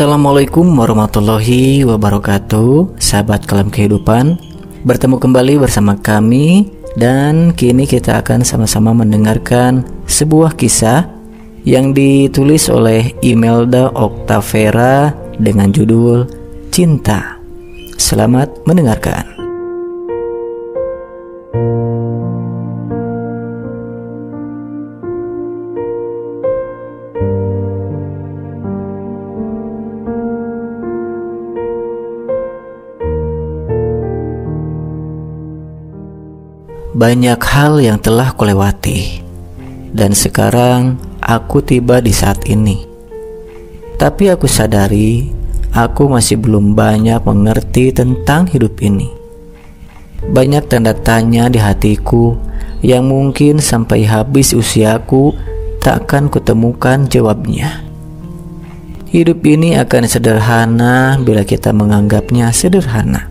Assalamualaikum warahmatullahi wabarakatuh, sahabat Kalam Kehidupan. Bertemu kembali bersama kami, dan kini kita akan sama-sama mendengarkan sebuah kisah yang ditulis oleh Imelda Oktavera dengan judul Cinta. Selamat mendengarkan. Banyak hal yang telah kulewati, dan sekarang aku tiba di saat ini. Tapi aku sadari, aku masih belum banyak mengerti tentang hidup ini. Banyak tanda tanya di hatiku yang mungkin sampai habis usiaku takkan kutemukan jawabnya. Hidup ini akan sederhana bila kita menganggapnya sederhana.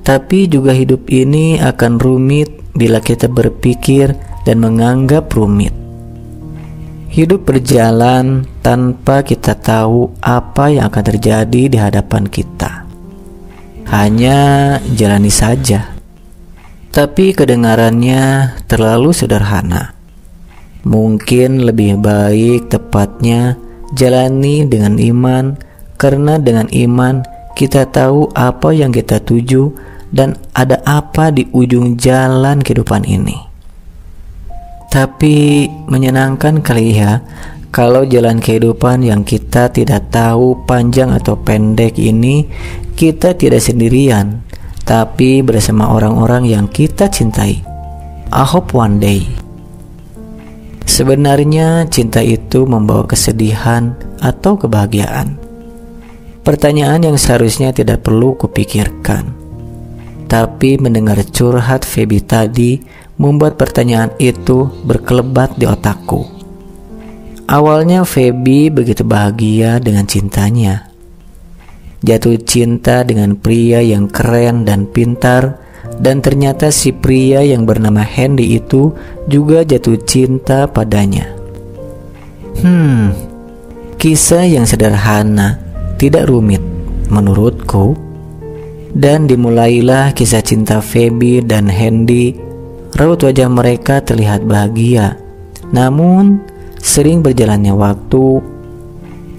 Tapi juga hidup ini akan rumit bila kita berpikir dan menganggap rumit. Hidup berjalan tanpa kita tahu apa yang akan terjadi di hadapan kita. Hanya jalani saja. Tapi kedengarannya terlalu sederhana. Mungkin lebih baik tepatnya jalani dengan iman, karena dengan iman kita tahu apa yang kita tuju dan ada apa di ujung jalan kehidupan ini. Tapi menyenangkan kali ya, kalau jalan kehidupan yang kita tidak tahu panjang atau pendek ini, kita tidak sendirian, tapi bersama orang-orang yang kita cintai. I hope one day. Sebenarnya cinta itu membawa kesedihan atau kebahagiaan. Pertanyaan yang seharusnya tidak perlu kupikirkan. Tapi mendengar curhat Feby tadi membuat pertanyaan itu berkelebat di otakku. Awalnya Feby begitu bahagia dengan cintanya. Jatuh cinta dengan pria yang keren dan pintar, dan ternyata si pria yang bernama Hendy itu juga jatuh cinta padanya. Kisah yang sederhana, tidak rumit menurutku. Dan dimulailah kisah cinta Feby dan Hendy. Raut wajah mereka terlihat bahagia. Namun sering berjalannya waktu,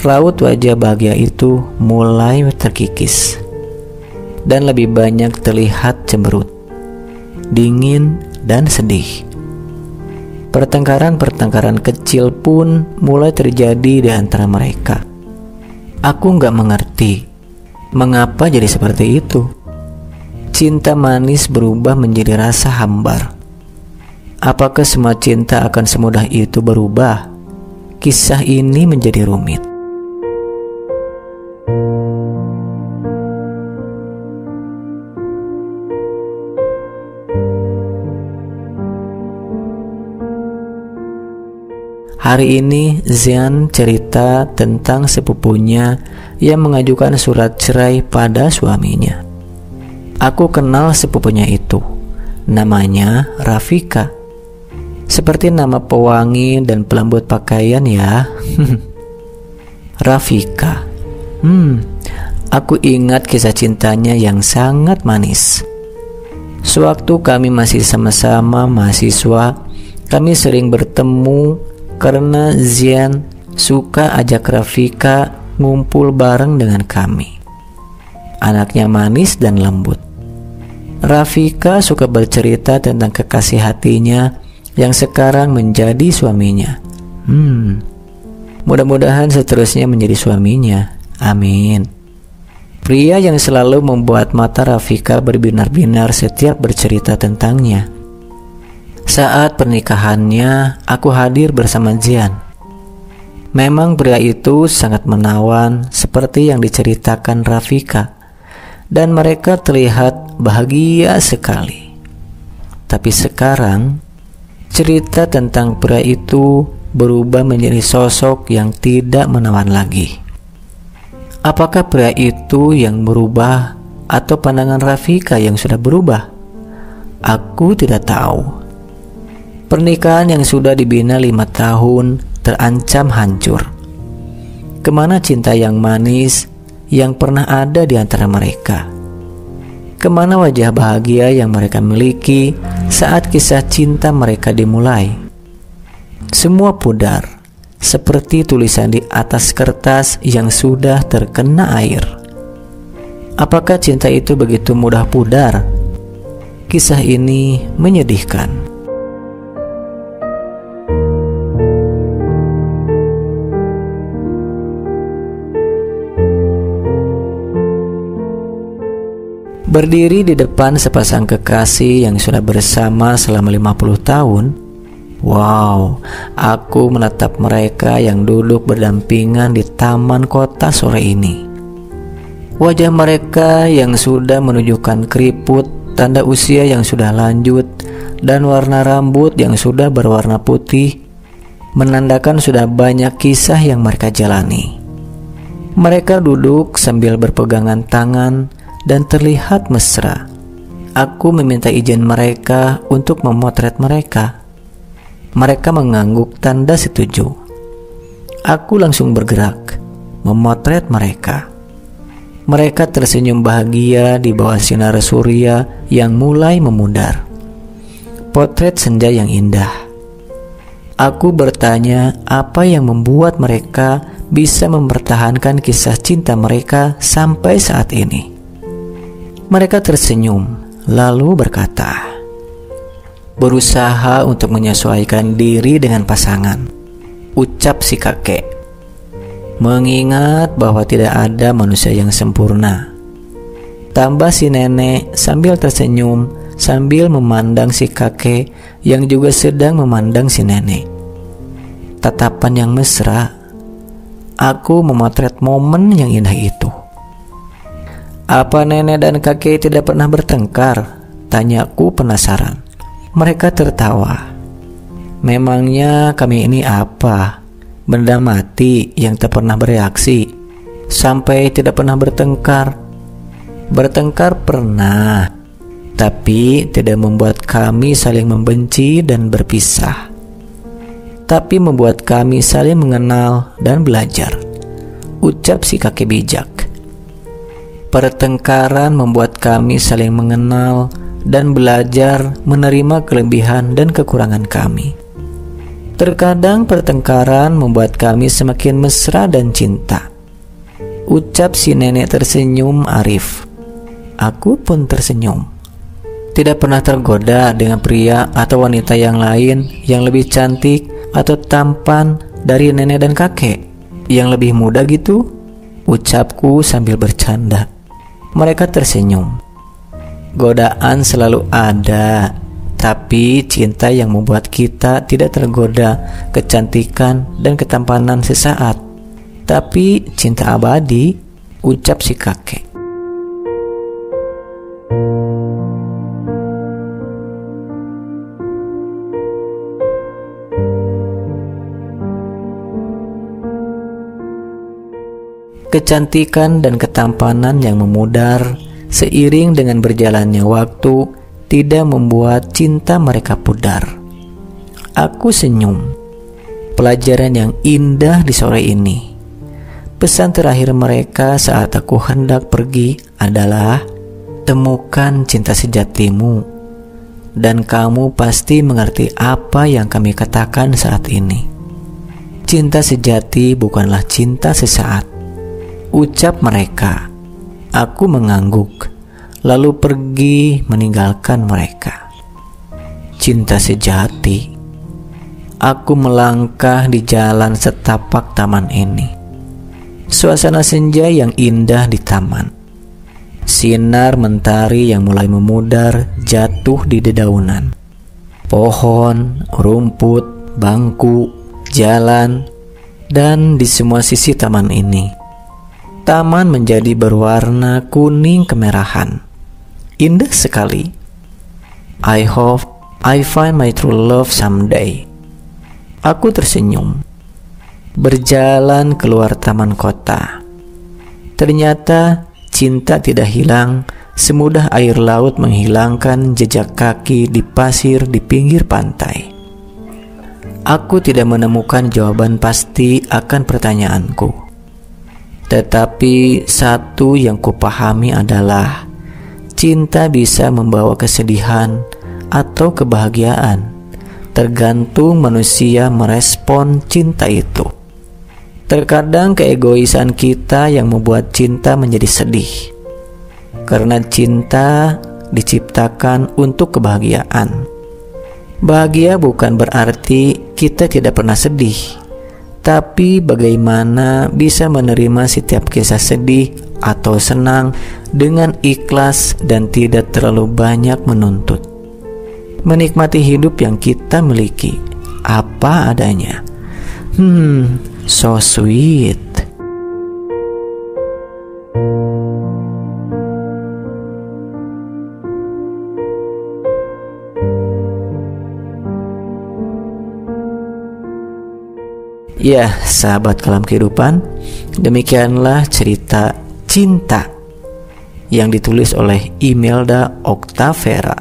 raut wajah bahagia itu mulai terkikis dan lebih banyak terlihat cemberut, dingin, dan sedih. Pertengkaran-pertengkaran kecil pun mulai terjadi di antara mereka. Aku gak mengerti mengapa jadi seperti itu. Cinta manis berubah menjadi rasa hambar. Apakah semua cinta akan semudah itu berubah? Kisah ini menjadi rumit. Hari ini Zian cerita tentang sepupunya yang mengajukan surat cerai pada suaminya. Aku kenal sepupunya itu. Namanya Rafika. Seperti nama pewangi dan pelembut pakaian ya. Rafika. Aku ingat kisah cintanya yang sangat manis. Sewaktu kami masih sama-sama mahasiswa, kami sering bertemu karena Zian suka ajak Rafika ngumpul bareng dengan kami. Anaknya manis dan lembut. Rafika suka bercerita tentang kekasih hatinya yang sekarang menjadi suaminya. Mudah-mudahan seterusnya menjadi suaminya. Amin. Pria yang selalu membuat mata Rafika berbinar-binar setiap bercerita tentangnya. Saat pernikahannya, aku hadir bersama Zian. Memang pria itu sangat menawan seperti yang diceritakan Rafika, dan mereka terlihat bahagia sekali. Tapi sekarang, cerita tentang pria itu berubah menjadi sosok yang tidak menawan lagi. Apakah pria itu yang berubah atau pandangan Rafika yang sudah berubah? Aku tidak tahu. Pernikahan yang sudah dibina 5 tahun terancam hancur. Kemana cinta yang manis yang pernah ada di antara mereka? Kemana wajah bahagia yang mereka miliki saat kisah cinta mereka dimulai? Semua pudar, seperti tulisan di atas kertas yang sudah terkena air. Apakah cinta itu begitu mudah pudar? Kisah ini menyedihkan. Berdiri di depan sepasang kekasih yang sudah bersama selama 50 tahun, wow, aku menatap mereka yang duduk berdampingan di taman kota sore ini. Wajah mereka yang sudah menunjukkan keriput, tanda usia yang sudah lanjut, dan warna rambut yang sudah berwarna putih, menandakan sudah banyak kisah yang mereka jalani. Mereka duduk sambil berpegangan tangan dan terlihat mesra. Aku meminta izin mereka untuk memotret mereka. Mereka mengangguk tanda setuju. Aku langsung bergerak, memotret mereka. Mereka tersenyum bahagia di bawah sinar surya yang mulai memudar. Potret senja yang indah. Aku bertanya apa yang membuat mereka bisa mempertahankan kisah cinta mereka sampai saat ini. Mereka tersenyum, lalu berkata, "Berusaha untuk menyesuaikan diri dengan pasangan," ucap si kakek. "Mengingat bahwa tidak ada manusia yang sempurna," tambah si nenek sambil tersenyum sambil memandang si kakek yang juga sedang memandang si nenek. Tatapan yang mesra. Aku memotret momen yang indah itu. "Apa nenek dan kakek tidak pernah bertengkar?" tanyaku penasaran. Mereka tertawa. "Memangnya kami ini apa? Benda mati yang tak pernah bereaksi sampai tidak pernah bertengkar?" "Bertengkar pernah, tapi tidak membuat kami saling membenci dan berpisah. Tapi membuat kami saling mengenal dan belajar," ucap si kakek bijak. "Pertengkaran membuat kami saling mengenal dan belajar menerima kelebihan dan kekurangan kami. Terkadang pertengkaran membuat kami semakin mesra dan cinta," ucap si nenek tersenyum arif. Aku pun tersenyum. Tidak pernah tergoda dengan pria atau wanita yang lain yang lebih cantik atau tampan dari nenek dan kakek? Yang lebih muda gitu? Ucapku sambil bercanda. Mereka tersenyum. Godaan selalu ada, tapi cinta yang membuat kita tidak tergoda kecantikan dan ketampanan sesaat, tapi cinta abadi, ucap si kakek. Kecantikan dan ketampanan yang memudar seiring dengan berjalannya waktu tidak membuat cinta mereka pudar. Aku senyum. Pelajaran yang indah di sore ini. Pesan terakhir mereka saat aku hendak pergi adalah, "Temukan cinta sejatimu, dan kamu pasti mengerti apa yang kami katakan saat ini. Cinta sejati bukanlah cinta sesaat," ucap mereka. Aku mengangguk, lalu pergi meninggalkan mereka. Cinta sejati. Aku melangkah di jalan setapak taman ini. Suasana senja yang indah di taman. Sinar mentari yang mulai memudar jatuh di dedaunan. Pohon, rumput, bangku, jalan, dan di semua sisi taman ini. Taman menjadi berwarna kuning kemerahan. Indah sekali. I hope I find my true love someday. Aku tersenyum. Berjalan keluar taman kota. Ternyata cinta tidak hilang semudah air laut menghilangkan jejak kaki di pasir di pinggir pantai. Aku tidak menemukan jawaban pasti akan pertanyaanku. Tetapi satu yang kupahami adalah cinta bisa membawa kesedihan atau kebahagiaan, tergantung manusia merespon cinta itu. Terkadang keegoisan kita yang membuat cinta menjadi sedih, karena cinta diciptakan untuk kebahagiaan. Bahagia bukan berarti kita tidak pernah sedih, tapi bagaimana bisa menerima setiap kisah sedih atau senang dengan ikhlas dan tidak terlalu banyak menuntut. Menikmati hidup yang kita miliki apa adanya. So sweet. Ya, sahabat Kalam Kehidupan, demikianlah cerita cinta yang ditulis oleh Imelda Oktavera.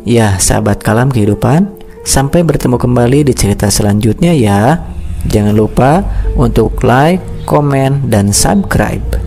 Ya, sahabat Kalam Kehidupan, sampai bertemu kembali di cerita selanjutnya ya. Jangan lupa untuk like, komen, dan subscribe.